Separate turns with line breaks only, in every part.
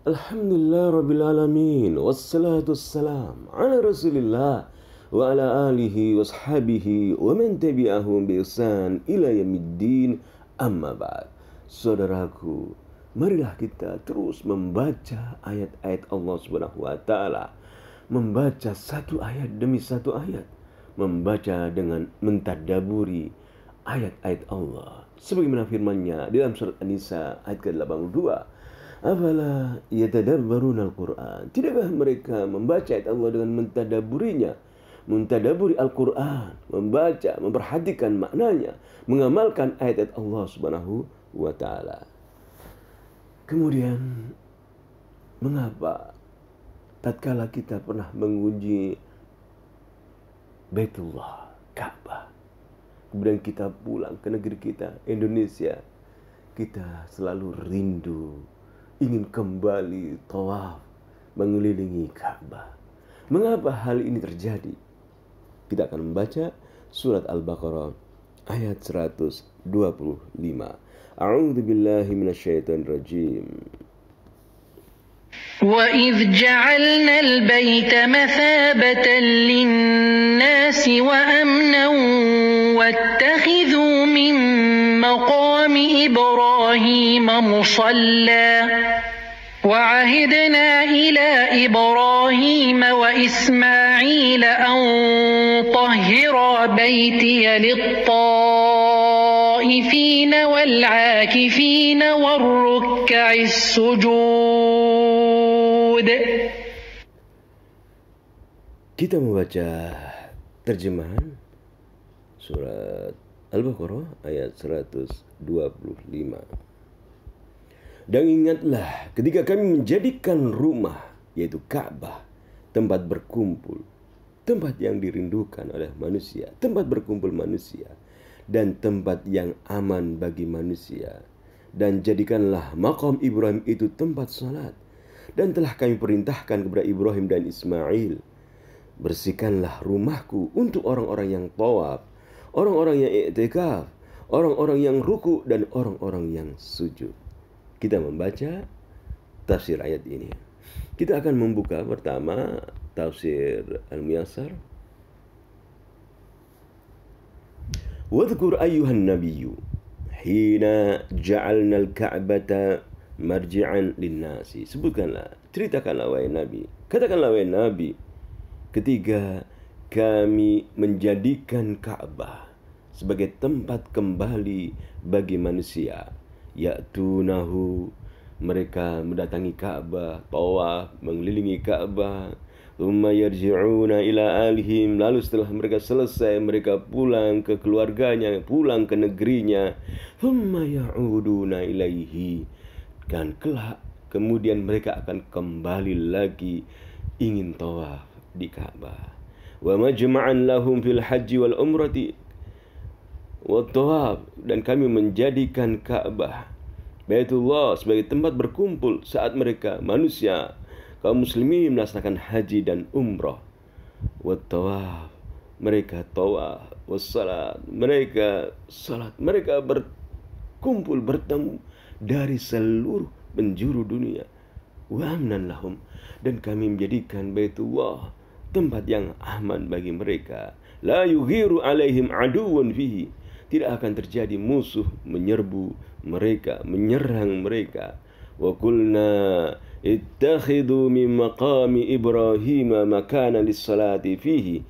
Alhamdulillah Rabbil Alamin. Wassalatu wassalam ala Rasulillah wa ala alihi wa ashabihi wa man tabi'ahum bi ihsan ila yaumiddin. Amma ba'd. Saudaraku, marilah kita terus membaca ayat-ayat Allah Subhanahu wa taala. Membaca satu ayat demi satu ayat. Membaca dengan mentadaburi ayat-ayat Allah. Sebagaimana firman-Nya dalam surat An-Nisa ayat ke-82. Afala yatadabbaruna al-Qur'an. Tidakkah mereka membaca ayat Allah dengan mentadaburinya? Mentadaburi Al-Quran, membaca, memperhatikan maknanya, mengamalkan ayat-ayat Allah Subhanahu wa taala. Kemudian, mengapa tatkala kita pernah mengunjungi Baitullah, Ka'bah, kemudian kita pulang ke negeri kita, Indonesia, kita selalu rindu ingin kembali tawaf mengelilingi Ka'bah. Mengapa hal ini terjadi? Kita akan membaca surat Al-Baqarah ayat 125. A'udzu billahi minasyaitonir rajim.
وَإِذْ جَعَلْنَا الْبَيْتَ مَثَابَةً لِلنَّاسِ وَأَمْنًا وَاتَّخِذُوا مِن مَّقَامِ إِبْرَاهِيمَ مُصَلًّى وَعَهِدْنَا إِلَى إِبْرَاهِيمَ وَإِسْمَاعِيلَ أَن طَهِّرَا بَيْتِيَ لِلطَّائِفِينَ وَالْعَاكِفِينَ وَالرُّكَّعِ السُّجُودِ.
Kita membaca terjemahan surat Al-Baqarah ayat 125. Dan ingatlah ketika kami menjadikan rumah, yaitu Ka'bah, tempat berkumpul, tempat yang dirindukan oleh manusia, tempat berkumpul manusia, dan tempat yang aman bagi manusia. Dan jadikanlah maqam Ibrahim itu tempat salat. Dan telah kami perintahkan kepada Ibrahim dan Ismail, bersihkanlah rumahku untuk orang-orang yang tawaf, orang-orang yang i'tikaf, orang-orang yang ruku, dan orang-orang yang sujud. Kita membaca tafsir ayat ini. Kita akan membuka pertama tafsir Al-Muyassar. Wadhkur ayyuhan nabiyyu hina ja'alna al-ka'bata marji'an lin-nasi. Sebutkanlah, ceritakanlah wahai Nabi, katakanlah wahai Nabi, ketika kami menjadikan Ka'bah sebagai tempat kembali bagi manusia. Ya'tunahu, mereka mendatangi Ka'bah, tawaf, mengelilingi Ka'bah. Thumma yarji'una ila alihim, lalu setelah mereka selesai, mereka pulang ke keluarganya, pulang ke negerinya. Thumma ya'uduna ilaihi, dan kelak kemudian mereka akan kembali lagi ingin tawaf di Ka'bah. Wa majma'an lahum fil haji wal umrati wa tawaf, dan kami menjadikan Ka'bah, Baitullah, sebagai tempat berkumpul saat mereka manusia kaum muslimin melaksanakan haji dan umrah. Wa tawaf, mereka tawaf. Wassalat, mereka salat. Mereka berkumpul, bertemu dari seluruh penjuru dunia. Wa amnan lahum, dan kami menjadikan Baitullah tempat yang aman bagi mereka. La yughiru alaihim aduun fihi, tidak akan terjadi musuh menyerbu mereka, menyerang mereka. Wa qulna ittakhidhu min maqami Ibrahim makana lis-salati fihi,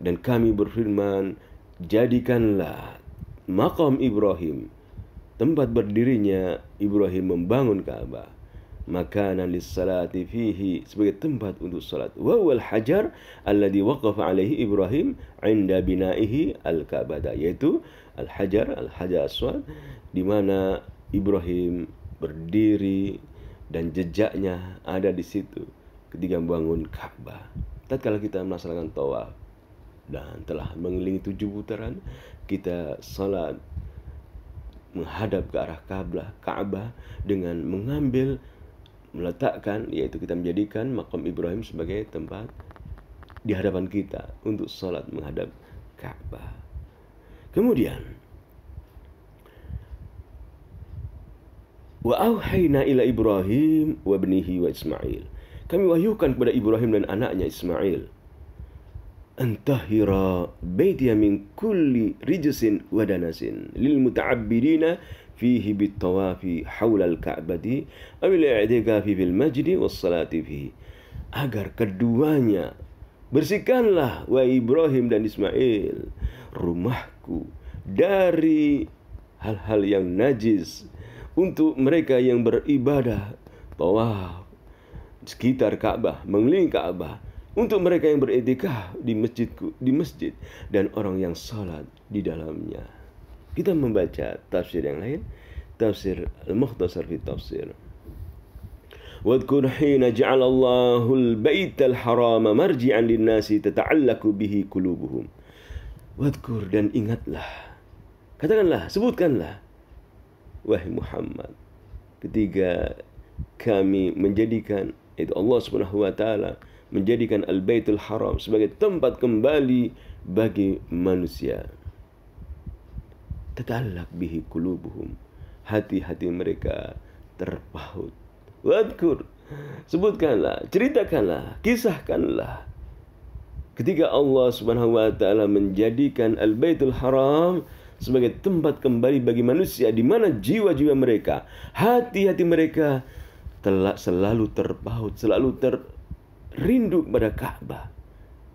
dan kami berfirman, jadikanlah maqam Ibrahim, tempat berdirinya Ibrahim membangun Ka'bah, makanan lis-salati fihi, sebagai tempat untuk salat. Wa wal hajar alladhi waqafa alaihi Ibrahim 'inda bina'ihi al-Ka'bah, yaitu al-hajar aswad, di mana Ibrahim berdiri dan jejaknya ada di situ ketika membangun Ka'bah. Tatkala kita melaksanakan tawaf dan telah mengelilingi 7 putaran, kita salat menghadap ke arah Ka'bah dengan mengambil, meletakkan, yaitu kita menjadikan maqam Ibrahim sebagai tempat di hadapan kita untuk salat menghadap Ka'bah. Kemudian Wa auhayna ila Ibrahim wa ibnihi wa Ismail. Kami wahyukan kepada Ibrahim dan anaknya Ismail. Antahira baitiya min kulli rijsin wa danasin lil muta'abbidina fihi bitawafi haula al-ka'bati aw al-i'tikafi fil masjid was salati fihi. Agar keduanya bersihkanlah wahai Ibrahim dan Ismail rumahku dari hal-hal yang najis untuk mereka yang beribadah tawaf sekitar Ka'bah, mengelilingi Ka'bah, untuk mereka yang beriktikaf di masjid dan orang yang salat di dalamnya. Kita membaca tafsir yang lain, tafsir Al-Mukhtasar fi Tafsir. Wadhkur hina ja'ala Allahul baital harama marji'an lin-nasi tata'allaqu bihi qulubuhum. Wadhkur, dan ingatlah. Katakanlah, sebutkanlah, wahai Muhammad, ketika kami menjadikan, itu Allah Subhanahu wa taala menjadikan Al-Baitul Haram sebagai tempat kembali bagi manusia. Tata'allaq bihi qulubuhum. Hati-hati mereka terpaut. Wadhkur, sebutkanlah, ceritakanlah, kisahkanlah ketika Allah Subhanahu wa taala menjadikan Al-Baitul Haram sebagai tempat kembali bagi manusia, di mana jiwa-jiwa mereka, hati-hati mereka telah selalu terpaut, selalu rindu kepada Ka'bah,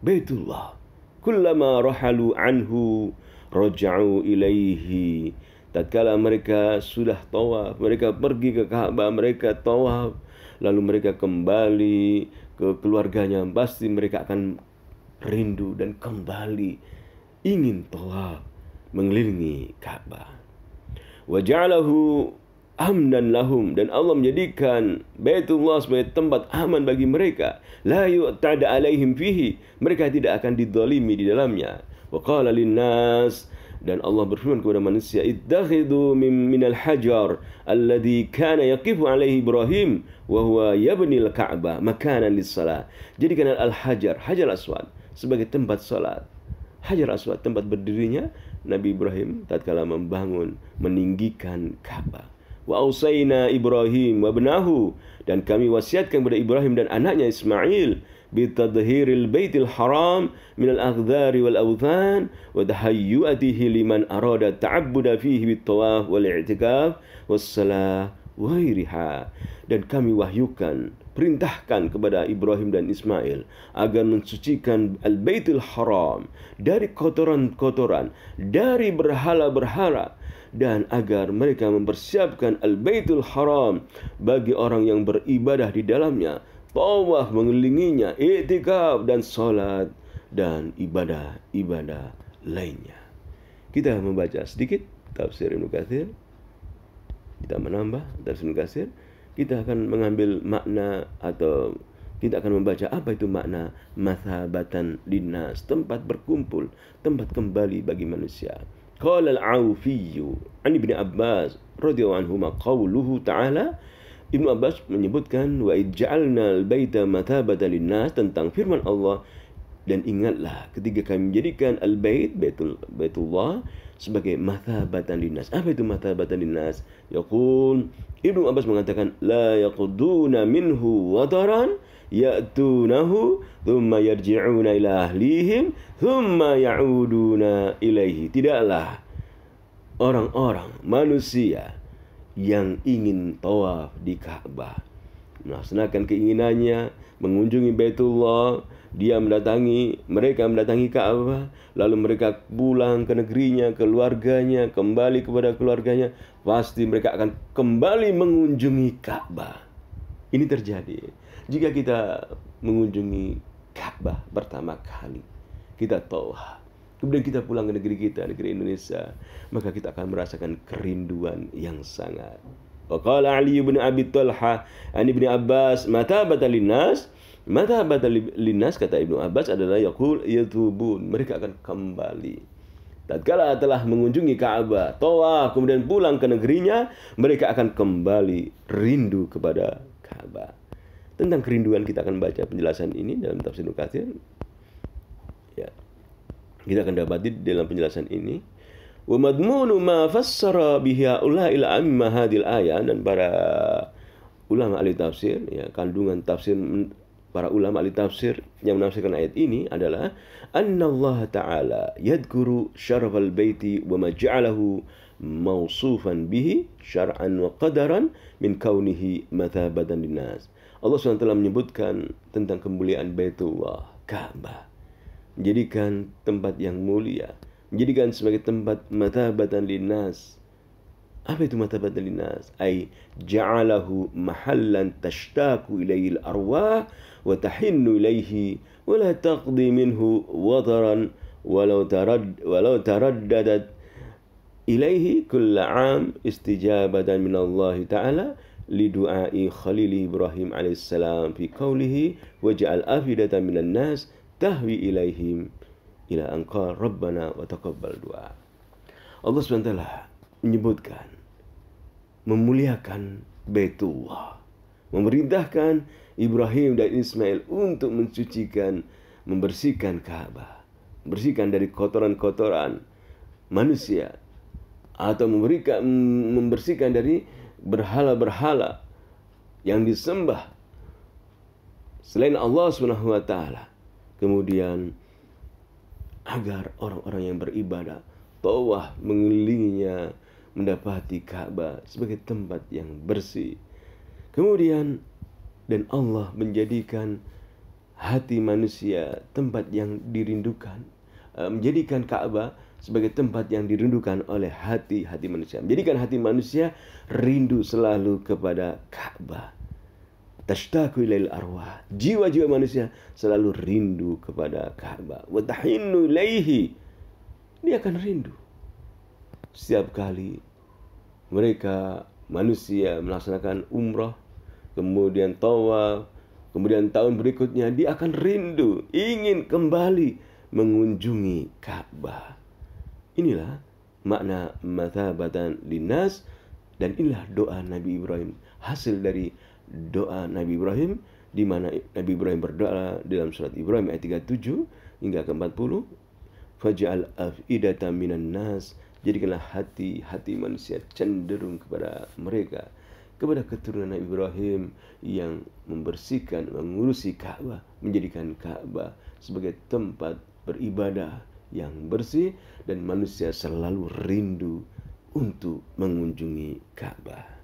Baitullah. Kullama rahalu anhu raja'u ilaihi. Tatkala mereka sudah tawaf, mereka pergi ke Ka'bah, mereka tawaf, lalu mereka kembali ke keluarganya, pasti mereka akan rindu dan kembali ingin tawaf mengelilingi Ka'bah. Wa ja'alahu amnan lahum, dan Allah menjadikan Baitullah sebagai tempat aman bagi mereka. La yu'tada alaihim fihi, mereka tidak akan dizalimi di dalamnya. Wa qala linnas, dan Allah berfirman kepada manusia, ittakhidhu minal hajar alladhi kana yaqifu alaihi Ibrahim wa huwa yabni al-Ka'bah makanan lis-salah. Jadikan al-hajar, Hajar Aswad, sebagai tempat salat. Hajar Aswad tempat berdirinya Nabi Ibrahim tatkala membangun, meninggikan Ka'bah. Wa ausaina Ibrahim wa ibnahu, dan kami wasiatkan kepada Ibrahim dan anaknya Ismail bitadhhiril baitil haram minal aghdari wal awthan wa tahayyuatihi liman arada ta'abbuda fihi bitawaf wal i'tikaf was salah wa ghairiha. Dan kami wahyukan, perintahkan kepada Ibrahim dan Ismail agar mensucikan Al-Baitul Haram dari kotoran-kotoran, dari berhala-berhala, dan agar mereka mempersiapkan Al-Baitul Haram bagi orang yang beribadah di dalamnya, tawaf mengelilinginya, i'tikaf dan salat dan ibadah-ibadah lainnya. Kita membaca sedikit tafsir Ibnu Katsir. Kita menambah tafsir Ibnu Katsir. Kita akan mengambil makna, atau kita akan membaca apa itu makna mathabatan linnas, tempat berkumpul, tempat kembali bagi manusia. Qala al-Aufi an Ibnu Abbas radhiyallahu anhuma qauluhu ta'ala. Ibnu Abbas menyebutkan wa ij'alna al-baita mathabatan linnas, tentang firman Allah, dan ingatlah ketika kami menjadikan al-bait, Baitullah, sebagai mathabatan linnas. Apa itu mathabatan linnas? Yaqul, Ibnu Abbas mengatakan, la yaquduna minhu wataran ya'tunahu thumma yarji'una ila ahlihim thumma ya'uduna ilaihi. Tidaklah orang-orang manusia yang ingin tawaf di Ka'bah melaksanakan keinginannya, mengunjungi Baitullah, mereka mendatangi Ka'bah, lalu mereka pulang ke negerinya, keluarganya, kembali kepada keluarganya, pasti mereka akan kembali mengunjungi Ka'bah. Ini terjadi jika kita mengunjungi Ka'bah pertama kali, kita tawaf, kemudian kita pulang ke negeri kita, negeri Indonesia, maka kita akan merasakan kerinduan yang sangat. Waqala Ali bin Abi Talha an Ibnu Abbas mathabatan linnas. Mathabatan linnas, kata Ibnu Abbas, adalah yaqul yatubun, mereka akan kembali. Tatkala telah mengunjungi Ka'bah, tawaf, kemudian pulang ke negerinya, mereka akan kembali rindu kepada Ka'bah. Tentang kerinduan kita akan baca penjelasan ini dalam tafsir Ibnu Katsir. Ya. Kita akan dapati dalam penjelasan ini Wa madmunu ma fassara biha ula'il amma hadil ayat, dan para ulama ahli tafsir, ya, kandungan tafsir para ulama ahli tafsir yang menafsirkan ayat ini adalah anna Allah Ta'ala yadhkuru syarafal baiti wa ma ja'alahu mausufan bihi syar'an wa qadaran min kaunihi mathabatan linnas. Allah SWT menyebutkan tentang kemuliaan Baitullah, Ka'bah, menjadikan tempat yang mulia, menjadikan sebagai tempat mathabatan linnas. Apa itu mathabatan linnas? Ay ja'alahu mahallan tashtaqu ilaihi al-arwah wa tahinnu ilaihi wa la taqdi minhu wataran walau taraddadat ilaihi kulla 'am istijabatan min Allah Ta'ala li du'ai Khalil Ibrahim alaihissalam fi qawlihi waj'al afidatan minan nas tahwi ilaihim ila anqal rabbana wa taqabbal du'a. Allah SWT menyebutkan, memuliakan Baitullah, memerintahkan Ibrahim dan Ismail untuk mensucikan, membersihkan Ka'bah, membersihkan dari kotoran-kotoran manusia, atau membersihkan dari berhala-berhala yang disembah selain Allah Subhanahu wa taala. Kemudian agar orang-orang yang beribadah tawaf mengelilinginya, mendapati Ka'bah sebagai tempat yang bersih. Kemudian dan Allah menjadikan hati manusia tempat yang dirindukan, menjadikan Ka'bah sebagai tempat yang dirindukan oleh hati-hati manusia, menjadikan hati manusia rindu selalu kepada Ka'bah. Tashtaqu ilail arwah, jiwa-jiwa manusia selalu rindu kepada Ka'bah. Wa tahinnu ilaihi, dia akan rindu setiap kali mereka manusia melaksanakan umrah, kemudian tawaf, kemudian tahun berikutnya dia akan rindu, ingin kembali mengunjungi Ka'bah. Inilah makna mathabatan linnas, dan inilah doa Nabi Ibrahim, hasil dari doa Nabi Ibrahim, di mana Nabi Ibrahim berdoa dalam surat Ibrahim ayat 37 hingga ke 40, faj'al afidatan minan nas, jadikanlah hati-hati manusia cenderung kepada mereka, kepada keturunan Nabi Ibrahim yang membersihkan, mengurusi Ka'bah, menjadikan Ka'bah sebagai tempat beribadah yang bersih, dan manusia selalu rindu untuk mengunjungi Ka'bah.